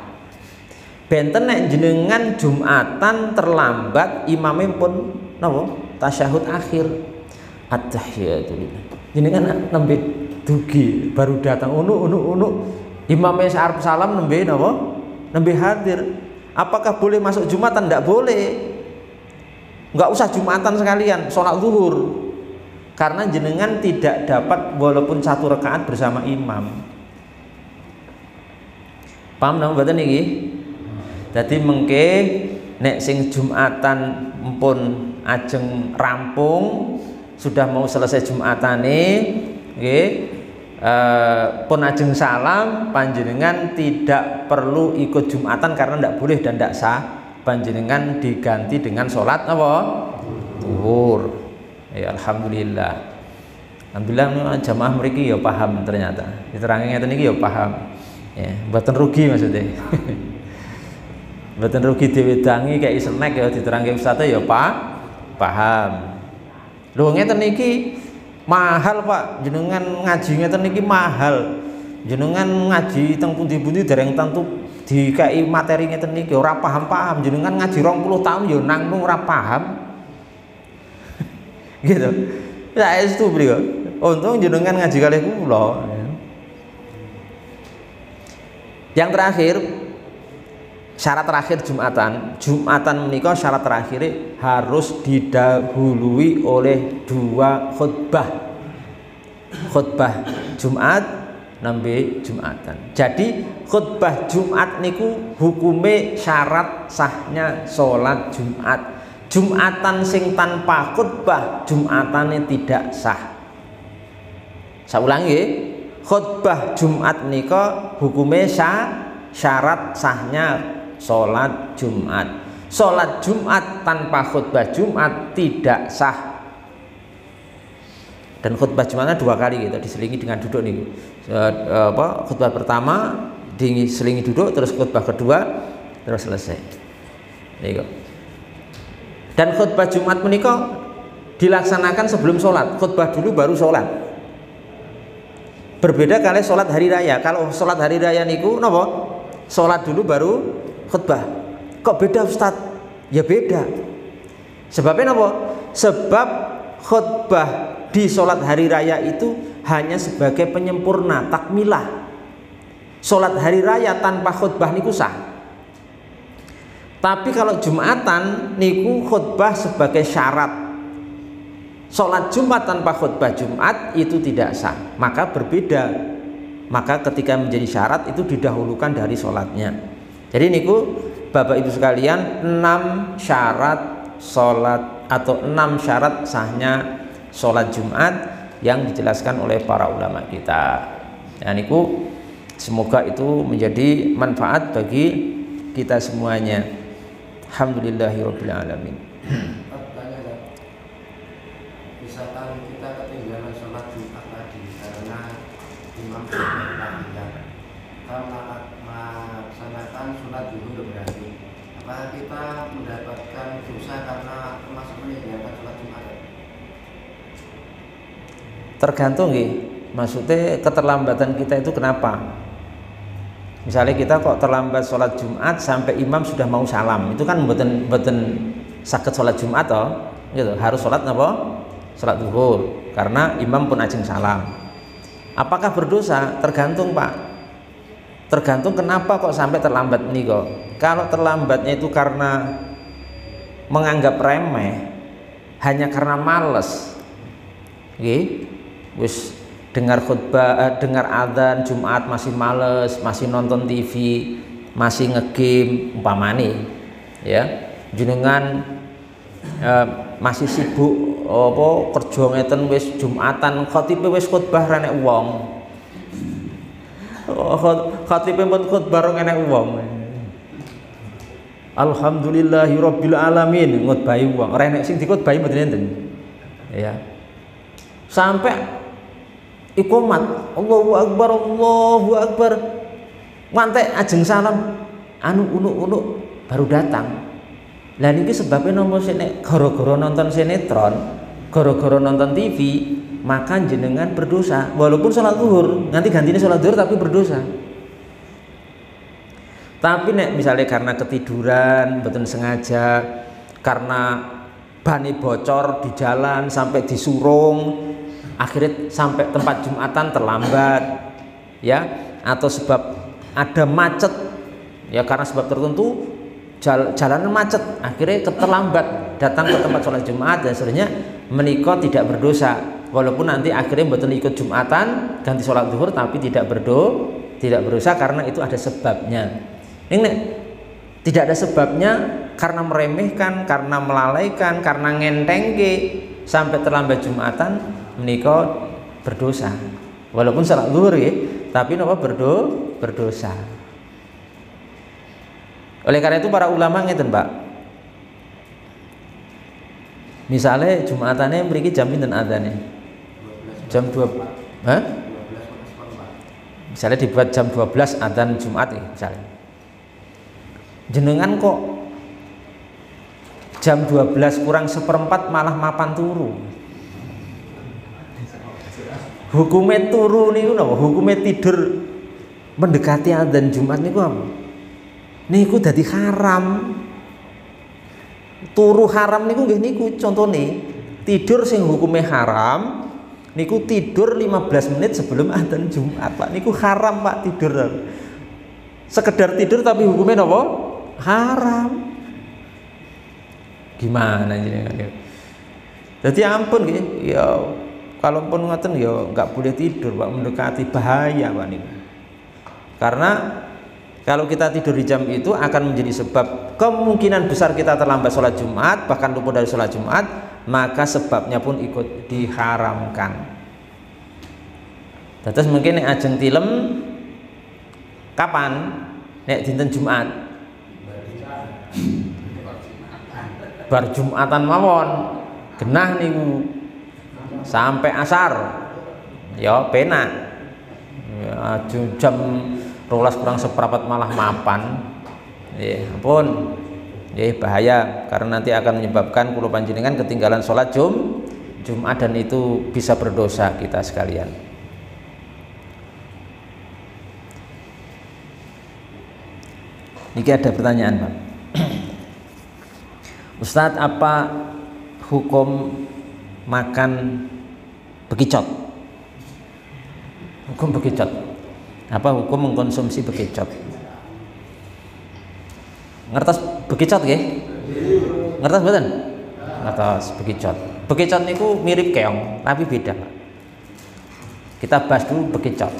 Speaker 1: Benten nek jenengan Jumatan terlambat imamnya pun napa tasyahud akhir at-tahiyatulillah. Jenengan nembe dugi baru datang unu imamnya arep salam nembe napa? Nembe hadir. Apakah boleh masuk Jumatan? Ndak boleh. Enggak usah Jumatan sekalian, sholat zuhur. Karena jenengan tidak dapat walaupun satu rakaat bersama imam. Paham napa mboten niki? Jadi mengke nek sing Jumatan pun ajeng rampung, sudah mau selesai Jumatane, nggih, pun ajeng salam, panjenengan tidak perlu ikut Jumatan karena ndak boleh dan ndak sah. Panjenengan diganti dengan sholat apa? Zuhur. Ya alhamdulillah. Alhamdulillah jamaah mriki ya paham ternyata. Diterangi ngeten iki ya paham. Ya, mboten rugi maksudnya. Mboten rugi diwedangi kayak snack ya diterangke ustaz ya paham. Lho ngeten iki mahal Pak, jenengan ngaji ngeten iki mahal. Jenengan ngaji teng pundi-pundi dereng tentu dikai materi ngeten iki ora paham-paham. Jenengan ngaji 20 tahun ya nang ora paham. Gitu. Ya itu beliau. Untung jenengan ngaji kalih kula. Yang terakhir, syarat terakhir Jumatan menika syarat terakhir harus didahului oleh dua khutbah. Khutbah Jumat nembe Jumatan. Jadi khutbah Jumat niku hukume syarat sahnya sholat Jumat. Jumatan sing tanpa khutbah Jumatane tidak sah. Saya ulangi ya. Khutbah Jumat nika hukume syarat sahnya sholat Jumat. Sholat Jumat tanpa khutbah Jumat tidak sah. Dan khutbah Jumatnya dua kali gitu, diselingi dengan duduk nih. Khutbah pertama diselingi duduk, terus khutbah kedua terus selesai. Nih. Dan khutbah Jumat menika dilaksanakan sebelum sholat. Khutbah dulu baru sholat. Berbeda kali sholat hari raya. Kalau sholat hari raya niku napa? Sholat dulu baru khutbah. Kok beda Ustaz? Ya beda. Sebabnya napa? Sebab khutbah di sholat hari raya itu hanya sebagai penyempurna, takmilah. Sholat hari raya tanpa khutbah niku sah. Tapi kalau Jumatan niku khutbah sebagai syarat. Sholat Jumat tanpa khutbah Jumat itu tidak sah. Maka berbeda. Maka ketika menjadi syarat itu didahulukan dari sholatnya. Jadi niku Bapak Ibu sekalian 6 syarat sholat atau 6 syarat sahnya sholat Jumat yang dijelaskan oleh para ulama kita. Ya niku semoga itu menjadi manfaat bagi kita semuanya. Alhamdulillahirabbil alamin.
Speaker 2: Misalkan kita ketinggalan sholat Jumat tadi karena imam sudah kita melaksanakan sholat zuhur berarti apakah kita mendapatkan dosa karena termasuk meninggalkan sholat Jumat?
Speaker 1: Tergantung nggih. Maksudnya keterlambatan kita itu kenapa? Misalnya kita kok terlambat sholat Jumat sampai imam sudah mau salam, itu kan mboten sakit sholat Jumat toh, gitu. Harus sholat apa? Sholat zuhur, karena imam pun ajeng salam. Apakah berdosa? Tergantung Pak. Tergantung kenapa kok sampai terlambat nih kok. Kalau terlambatnya itu karena menganggap remeh, hanya karena males, wis dengar khutbah, dengar adzan Jumat masih males, masih nonton TV, masih ngegame umpamane, ya, jenengan masih sibuk apa kerja ngeten wis Jumatan, khatibe wis khutbah ra nek wong. Khatibe pun khutbah ra nek wong. Alhamdulillahirabbil alamin ngutbahi wong, ora nek sing dikhutbahi mboten enten. Ya. Sampai iqomat Allahu Akbar mantek ajeng salam anu unuk baru datang. Lah niki sebabnya nomor nek gara-gara nonton sinetron, gara-gara nonton TV, maka jenengan berdosa walaupun sholat zuhur, nanti gantinya sholat zuhur tapi berdosa. Tapi nek misalnya karena ketiduran, betul sengaja, karena bani bocor di jalan sampai disurung, akhirnya sampai tempat Jumatan terlambat, ya, atau sebab ada macet, ya karena sebab tertentu jalanan macet, akhirnya terlambat datang ke tempat sholat Jumat dan seterusnya, menikah tidak berdosa, walaupun nanti akhirnya betul ikut Jumatan ganti sholat zuhur tapi tidak berdosa karena itu ada sebabnya. Ini tidak ada sebabnya karena meremehkan, karena melalaikan, karena ngentengke sampai terlambat Jumatan, menikah berdosa walaupun sholat zuhur ya, tapi napa berdosa. Oleh karena itu para ulama ngeten Pak, misalnya Jumatannya mriki jam pinten adzane? Jam 2. Misalnya dibuat jam 12 adzan Jumat ya, misalnya. Jenengan kok jam 12 kurang seperempat malah mapan turu. Hukumnya turu niku napa? Hukumnya tidur mendekati adzan Jumat niku apa? Niku dadi haram. Turu haram niku nggih niku contone. Tidur sing hukumnya haram niku tidur 15 menit sebelum adzan Jumat, Pak. Niku haram, Pak, tidur. Sekedar tidur tapi hukumnya napa? Haram. Gimana jenengan? Jadi ampun nggih, ya kalaupun ngoten ya nggak boleh tidur Pak, mendekati bahaya Pak niku. Karena kalau kita tidur di jam itu akan menjadi sebab kemungkinan besar kita terlambat sholat Jumat, bahkan luput dari sholat Jumat, maka sebabnya pun ikut diharamkan. Terus mungkin nek ajeng tilem kapan? Nek dinten Jumat. Bar Jumatan mawon genah niku sampai asar ya penak ya, jam 12 kurang seperempat malah mapan ya ampun ya bahaya, karena nanti akan menyebabkan kula panjenengan ketinggalan sholat Jumat dan itu bisa berdosa kita sekalian. Niki ada pertanyaan Pak. Ustadz, apa hukum makan bekicot? Hukum bekicot. Apa hukum mengkonsumsi bekicot? Ngertos bekicot nggih? Ngertos mboten? Ngertos bekicot. Bekicot niku mirip keong, tapi beda, Pak. Kita bahas dulu bekicot.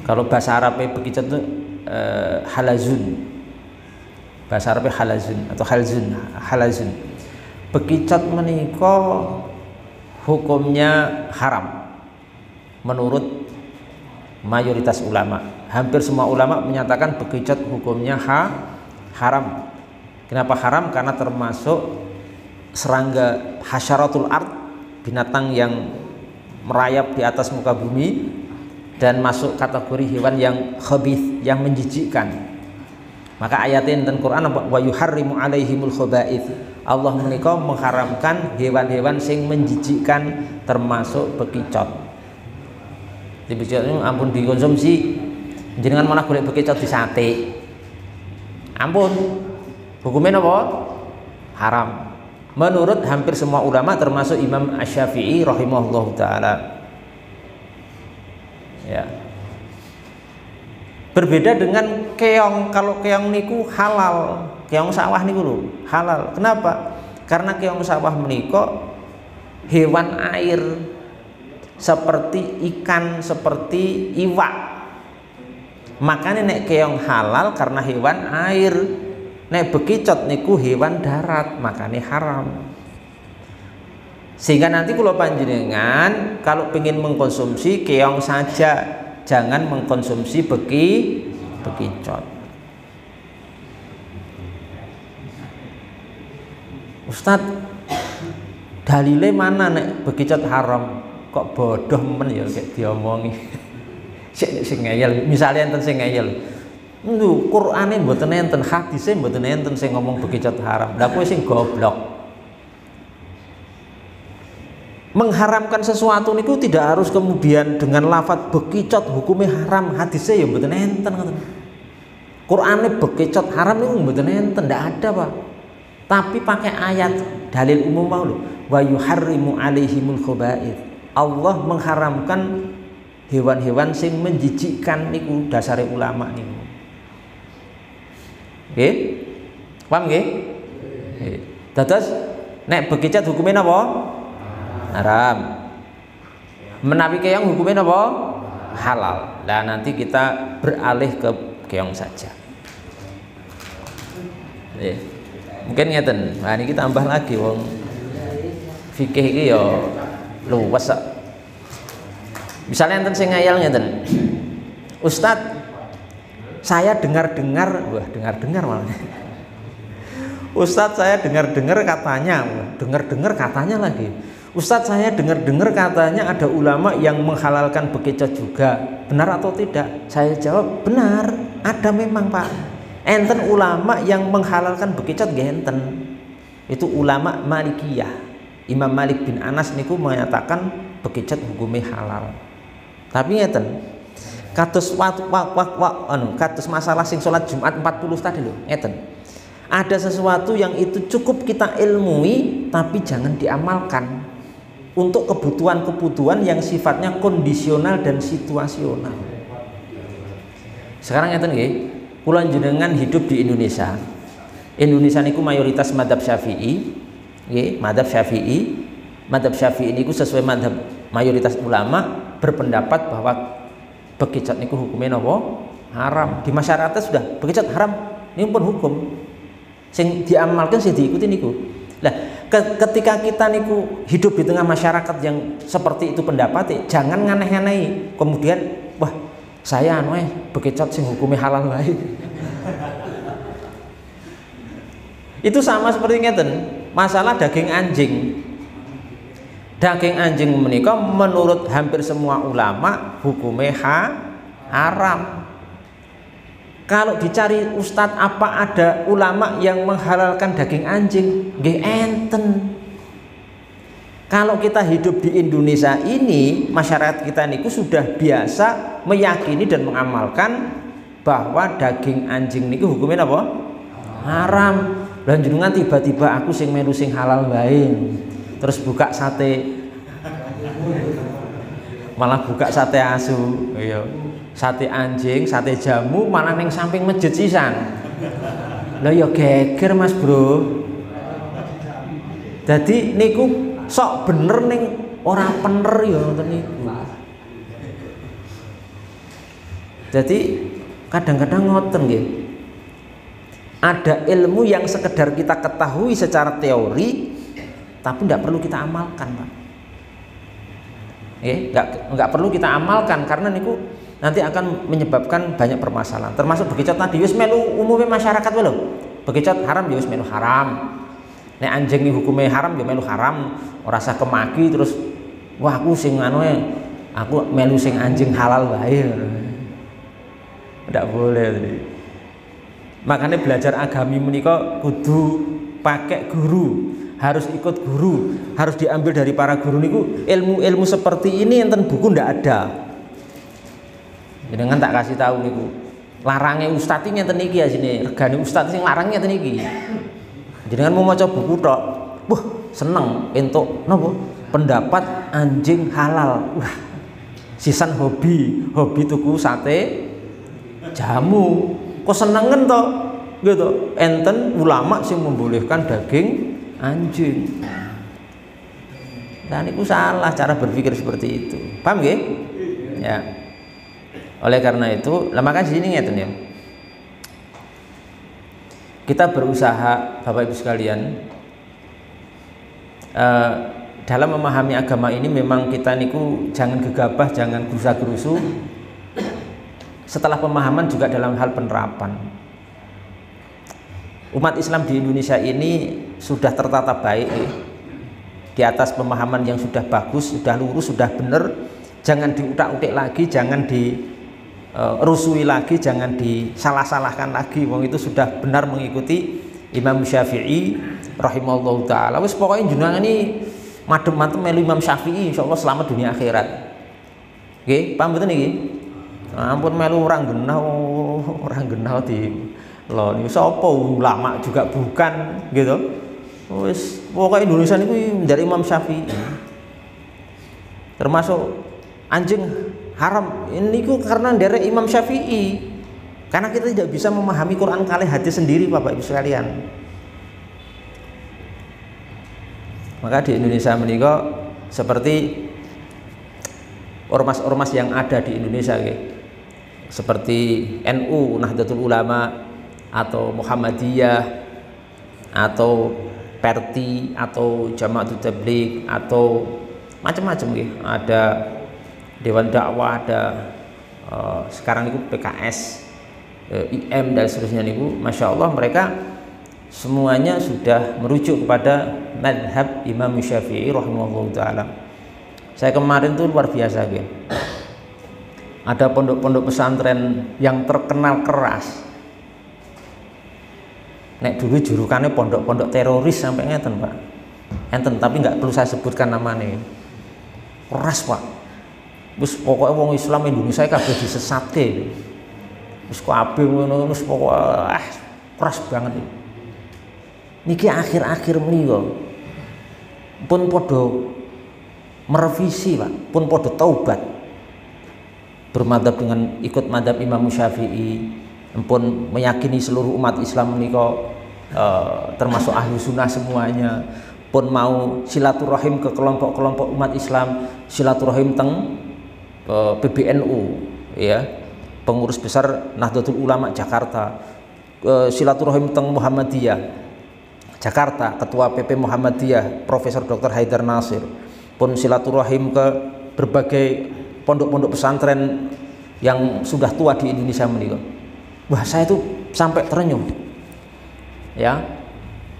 Speaker 1: Kalau bahasa Arabnya bekicot itu halazun. Bahasa Arabnya halazun atau halazun. Bekicot menika hukumnya haram menurut mayoritas ulama. Hampir semua ulama menyatakan bekicot hukumnya haram. Kenapa haram? Karena termasuk serangga hasyaratul ard, binatang yang merayap di atas muka bumi, dan masuk kategori hewan yang khabith, yang menjijikkan. Maka ayatnya tentang Quran wa yuharrimu alaihimul khaba'ith. Allah menika mengharamkan hewan-hewan sing menjijikkan termasuk bekicot. Di bekicot ini ampun dikonsumsi, jenengan malah golek bekicot di sate. Ampun, hukumnya apa? Haram. Menurut hampir semua ulama termasuk Imam Asy-Syafi'i rahimahullah taala. Ya. Berbeda dengan keong. Kalau keong niku halal, keong sawah niku lho, halal. Kenapa? Karena keong sawah menika hewan air seperti ikan, seperti iwak. Makanya nek keong halal karena hewan air. Nek bekicot niku hewan darat, makanya haram. Sehingga nanti kalau panjenengan kalau ingin mengkonsumsi keong saja, jangan mengkonsumsi bekicot. Ustadz, dalile mana nek bekicot haram? Kok bodoh men ya kayak diomongi. Sing ngeyel, misalnya enten sing ngeyel. Qur'ane mboten enten, hadise mboten enten sing ngomong bekicot haram. Lah kowe sing goblok. Mengharamkan sesuatu niku tidak harus kemudian dengan lafaz bekicot hukumnya haram, hadise ya mboten enten ngoten. Qur'ane bekicot haram niku mboten enten, ndak ada, Pak. Tapi pakai ayat dalil umum mau lho, wa yuharrimu alaihimul khaba'ith. Allah mengharamkan hewan-hewan sing menjijikkan niku dasare ulama niku. Nggih? Paham nggih? Nggih. Dados nek bekicot hukumnya napa? Haram. Menawi keong hukumnya napa? Halal. Lah nanti kita beralih ke keong saja. Nggih. Mungkin ngeten. Nah niki tambah lagi wong fikih iki ya luwes kok. Misalnya enten sing ngayal ngeten. Ustadz, saya dengar-dengar malah. Ustadz, saya dengar-dengar katanya, dengar-dengar katanya lagi. Ustadz, saya dengar-dengar katanya ada ulama yang menghalalkan bekicot juga. Benar atau tidak? Saya jawab, benar. Ada memang, Pak. Enten ulama yang menghalalkan bekicot nggih enten. Itu ulama Malikiyah. Imam Malik bin Anas niku menyatakan bekicot hukumnya halal. Tapi ngeten, kados kados masalah sing salat Jumat 40 tadi lho, ngeten. Ada sesuatu yang itu cukup kita ilmui tapi jangan diamalkan untuk kebutuhan-kebutuhan yang sifatnya kondisional dan situasional. Sekarang ngeten nggih, kula jenengan hidup di Indonesia. Indonesia niku mayoritas madzhab Syafi'i, nggih, madzhab Syafi'i. Madzhab Syafi'i niku sesuai madzhab mayoritas ulama berpendapat bahwa bekicot niku hukumnya napa? Haram. Di masyarakat sudah bekicot haram, ini pun hukum. Sing diamalkan sing diikuti niku. Lah, ketika kita niku hidup di tengah masyarakat yang seperti itu pendapatnya, jangan nganeh-nganehi. Kemudian, wah, saya bekicot sing hukumnya halal wae. Itu sama seperti ngeten, masalah daging anjing. Daging anjing menika menurut hampir semua ulama hukumnya haram. Kalau dicari ustadz apa ada ulama yang menghalalkan daging anjing? Nggih enten. Kalau kita hidup di Indonesia ini, masyarakat kita niku sudah biasa meyakini dan mengamalkan bahwa daging anjing niku hukumnya apa? Haram. Dan jenengan tiba-tiba aku sing melu sing halal wae. Terus buka sate, malah buka sate asu, iya, sate anjing, sate jamu, malah neng samping masjid sisan. Lah ya geger Mas Bro. Jadi niku sok bener ning ora pener ya ngoten niku. Jadi kadang-kadang ngoten nggih. Ada ilmu yang sekedar kita ketahui secara teori, tapi tidak perlu kita amalkan, Pak. Nggak perlu kita amalkan karena niku nanti akan menyebabkan banyak permasalahan. Termasuk bekicot tadi, wis melu umumnya masyarakat wae lho. Bekicot haram ya wis melu haram. Nek anjing iki hukumnya haram ya melu haram. Ora usah kemaki terus wah aku sing aku melu sing anjing halal wae. Ndak boleh. Makanya belajar agami menika kudu pakai guru, harus ikut guru, harus diambil dari para guru niku. Ilmu-ilmu seperti ini enten buku ndak ada. Jenengan tak kasih tahu niku. Larangnya ustadz ini ngeten iki asine, regane ustadz sing larang ngeten iki. Jenengan mau maca buku tok, wah seneng entuk napa? Pendapat anjing halal. Wah, sisan hobi tuku sate jamu. Kok senengen toh? Gitu. Enten ulama sing membolehkan daging anjing. Dan itu salah cara berpikir seperti itu. Paham nggih? Ya. Oleh karena itu, maka di sini ngeten ya. Kita berusaha Bapak Ibu sekalian dalam memahami agama ini memang kita niku jangan gegabah, jangan gerusa-gerusu. Setelah pemahaman juga dalam hal penerapan. Umat Islam di Indonesia ini sudah tertata baik di atas pemahaman yang sudah bagus, sudah lurus, sudah benar. Jangan diutak-utik lagi, jangan dirusui lagi, jangan disalah-salahkan lagi. Wong itu sudah benar mengikuti Imam Syafi'i rahimahullah taala. Wis pokoknya jenengan ini madem-madem melu Imam Syafi'i insyaallah selamat dunia akhirat. Nggih, paham mboten niki? Ampun melu orang genah di lho niku sapa ulama juga bukan gitu. Wis pokoke Indonesia niku dari Imam Syafi'i. Termasuk anjing haram ini ku karena nderek Imam Syafi'i. Karena kita tidak bisa memahami Quran kalih hadis sendiri Bapak Ibu sekalian. Maka di Indonesia menika seperti ormas-ormas yang ada di Indonesia seperti NU Nahdlatul Ulama atau Muhammadiyah atau Perti atau Jamaatul Tabligh atau macam-macam ada Dewan Dakwah, ada sekarang itu PKS, IM dan seterusnya niku. Masya Allah mereka semuanya sudah merujuk kepada madhab Imam Syafi'i rahimahullah taala. Saya kemarin tuh luar biasa ada pondok-pondok pesantren yang terkenal keras. Nek dulu jurukannya pondok-pondok teroris sampai ngeten Pak. Enten tapi nggak perlu saya sebutkan namanya. Keras Pak. Wis pokoknya wong Islam Indonesia kabeh disesatke. Wis kabeh ngono wis pokoke keras banget. Niki akhir-akhir menika pun padha merevisi Pak, pun padha taubat. Bermadhab dengan ikut madhab Imam Syafi'i, pun meyakini seluruh umat Islam menika termasuk ahlu sunnah semuanya, pun mau silaturahim ke kelompok-kelompok umat Islam, silaturahim teng PBNU ya, pengurus besar Nahdlatul Ulama Jakarta, silaturahim teng Muhammadiyah Jakarta, ketua PP Muhammadiyah Profesor Dr. Haidar Nasir, pun silaturahim ke berbagai pondok-pondok pesantren yang sudah tua di Indonesia menika. Wah, saya itu sampai terenyuh. Ya.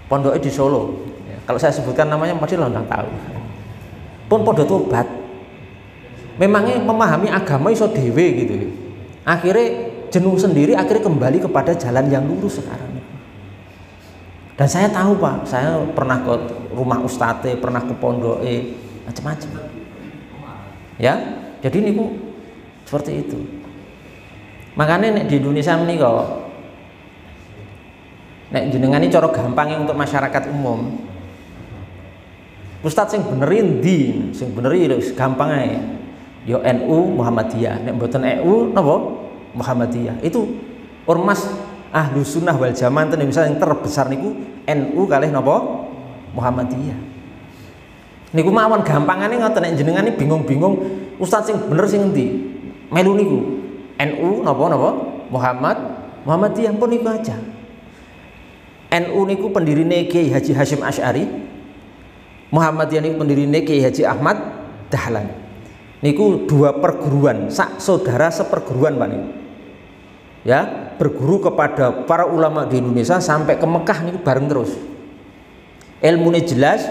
Speaker 1: Pondoknya di Solo. Ya, kalau saya sebutkan namanya pasti nggak tahu. Pun podo tobat. Memangnya memahami agama iso dhewe gitu. Akhirnya jenuh sendiri, akhirnya kembali kepada jalan yang lurus sekarang. Dan saya tahu Pak, saya pernah ke rumah ustadz, pernah ke pondok, macam-macam. Ya. Jadi niku seperti itu. Makanya nek di Indonesia menika nek jenengan iki cara gampangnya untuk masyarakat umum. Ustadz sing benerin ndi, sing beneri gampang ae. Ya NU Muhammadiyah, nek mboten NU napa? Muhammadiyah. Itu ormas ahlu sunnah wal jamaah ten Indonesia yang terbesar niku NU kalih napa? Muhammadiyah. Niku mawon gampangane ngoten nek jenengan iki bingung-bingung ustadz sing bener sing endi? Melu niku NU napa Muhammadiyah pun niku aja. NU niku pendirine Kiai Haji Hasyim Asy'ari, Muhammadiyah niku pendirine Kiai Haji Ahmad Dahlan. Niku dua perguruan, sak saudara seperguruan Pak niku. Ya, berguru kepada para ulama di Indonesia sampai ke Mekah niku bareng terus. Ilmune jelas,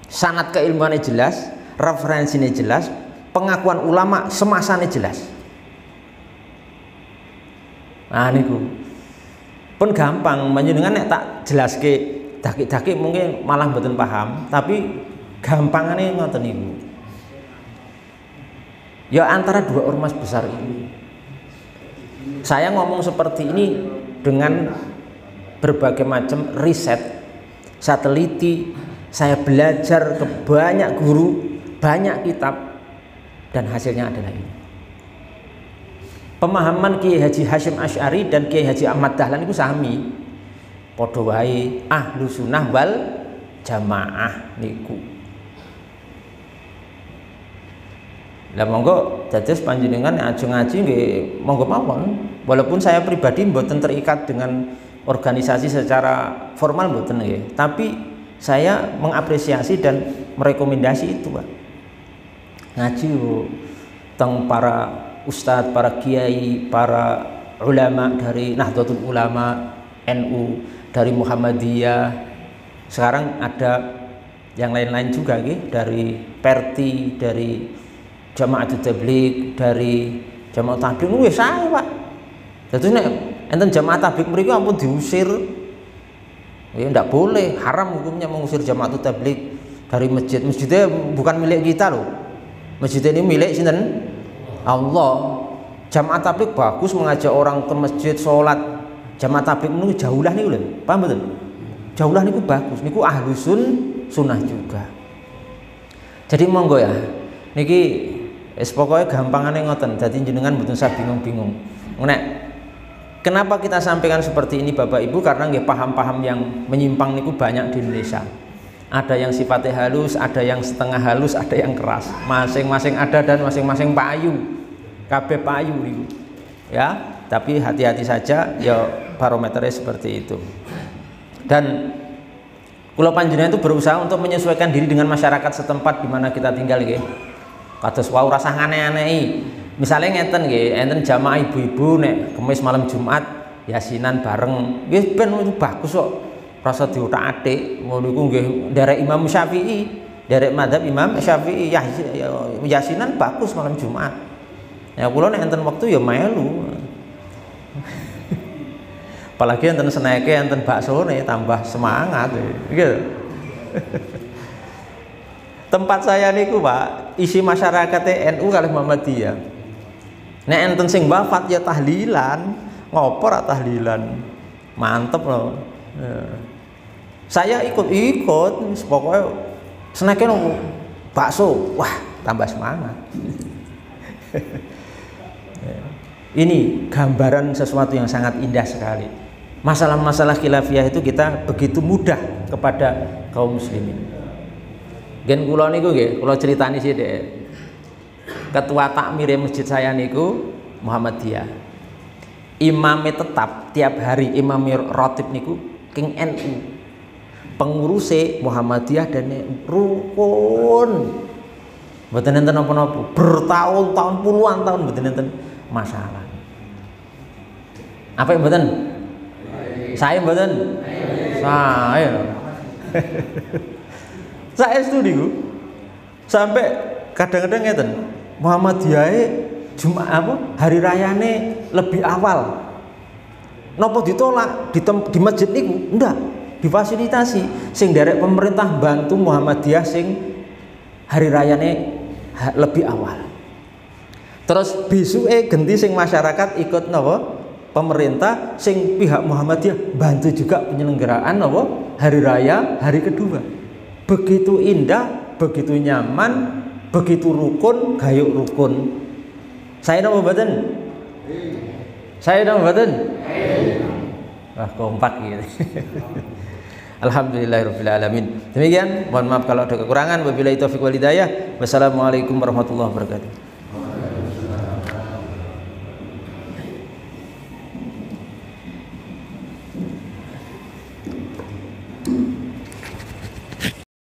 Speaker 1: sanad keilmuannya jelas, referensinya jelas, pengakuan ulama semasanya jelas. Nah niku pun gampang menjenengan nek tak jelaske dakik-dakik mungkin malah mboten paham, tapi gampangane ngoten niku. Ya antara dua ormas besar ini. Saya ngomong seperti ini dengan berbagai macam riset, saya teliti, saya belajar ke banyak guru, banyak kitab, dan hasilnya adalah ini. Pemahaman Kiai Haji Hasyim Asy'ari dan Kiai Haji Ahmad Dahlan itu sami. Padha wae ahlu sunnah wal jamaah niku. Lah monggo dados panjenengan ajeng ngaji nggih monggo mawon. Walaupun saya pribadi mboten terikat dengan organisasi secara formal mboten nggih, tapi saya mengapresiasi dan merekomendasi itu, Pak. Ngaji teng para ustadz, para kiai, para ulama dari Nahdlatul Ulama, NU, dari Muhammadiyah. Sekarang ada yang lain-lain juga dari Perti, dari Jamaatul Tabligh, dari Jamaah Tabligh wis sae, Pak. Dadi nek enten Jamaah Tabligh mriku ampun diusir. Ya ndak boleh, haram hukumnya mengusir Jamaatul Tabligh dari masjid. Masjidnya bukan milik kita loh. Masjid ini milik sinten? Allah. Jamaah tabligh bagus mengajak orang ke masjid sholat. Jamaah tabligh niku jaulah niku lho. Paham betul? Jaulah niku bagus. Niku ahlus sunnah juga. Jadi monggo ya. Niki wis pokoke gampangane ngoten. Dadi jenengan mboten usah bingung-bingung. Nek kenapa kita sampaikan seperti ini Bapak Ibu? Karena nggih paham-paham yang menyimpang niku banyak di Indonesia. Ada yang sifatnya halus, ada yang setengah halus, ada yang keras. Masing-masing ada dan masing-masing payu. Kabeh payu niku. Ya, tapi hati-hati saja ya barometernya seperti itu. Dan kula panjenengan itu berusaha untuk menyesuaikan diri dengan masyarakat setempat di mana kita tinggal nggih. Kados wau rasah aneh-aneh. Misalnya ngeten nggih, enten jamaah ibu-ibu nek Kamis malam Jumat yasinan bareng. Nggih ben itu bagus kok. Rasa diutak-atik ngono iku nggih derek Imam Syafi'i, derek madzhab Imam Syafi'i yasinan bagus malam Jumat. Ya kula nek enten wektu ya melu. Apalagi enten seneke enten baksone tambah semangat gitu. Tempat saya niku Pak, isi masyarakatnya NU kalih Muhammadiyah. Nek enten sing wafat ya tahlilan, ngopo ra tahlilan. Mantep loh. Ya. Saya ikut-ikut, pokoknya seneke nunggu bakso, wah tambah semangat. Ini gambaran sesuatu yang sangat indah sekali. Masalah-masalah khilafiyah itu kita begitu mudah kepada kaum muslimin. Gen kula niku nggih, kula critani sithik. Ketua takmir masjid saya niku Muhammadiyah. Imame tetap tiap hari imame rotib niku King NU. Pengurusnya Muhammadiyah dan rukun. Mboten enten napa-napa. Bertahun-tahun puluhan tahun mboten enten masalah. Apa yang mboten? Saya mboten. Saya. Saya studi sampai kadang-kadang ngeten. Muhammadiyah Jumat hari rayane lebih awal. Napa ditolak di masjid niku? Ndak. Difasilitasi sing derek pemerintah bantu Muhammadiyah sing hari rayane lebih awal. Terus besuke genti sing masyarakat ikut napa? Pemerintah sing pihak Muhammadiyah bantu juga penyelenggaraan napa? Hari raya hari kedua. Begitu indah, begitu nyaman, begitu rukun, gayuk rukun. Saya napa mboten? Saya napa mboten? Wah, kompak gitu. Alhamdulillahirabbil alamin. Demikian, mohon maaf kalau ada kekurangan. Wabillahi taufiq wal hidayah. Wassalamualaikum warahmatullahi wabarakatuh.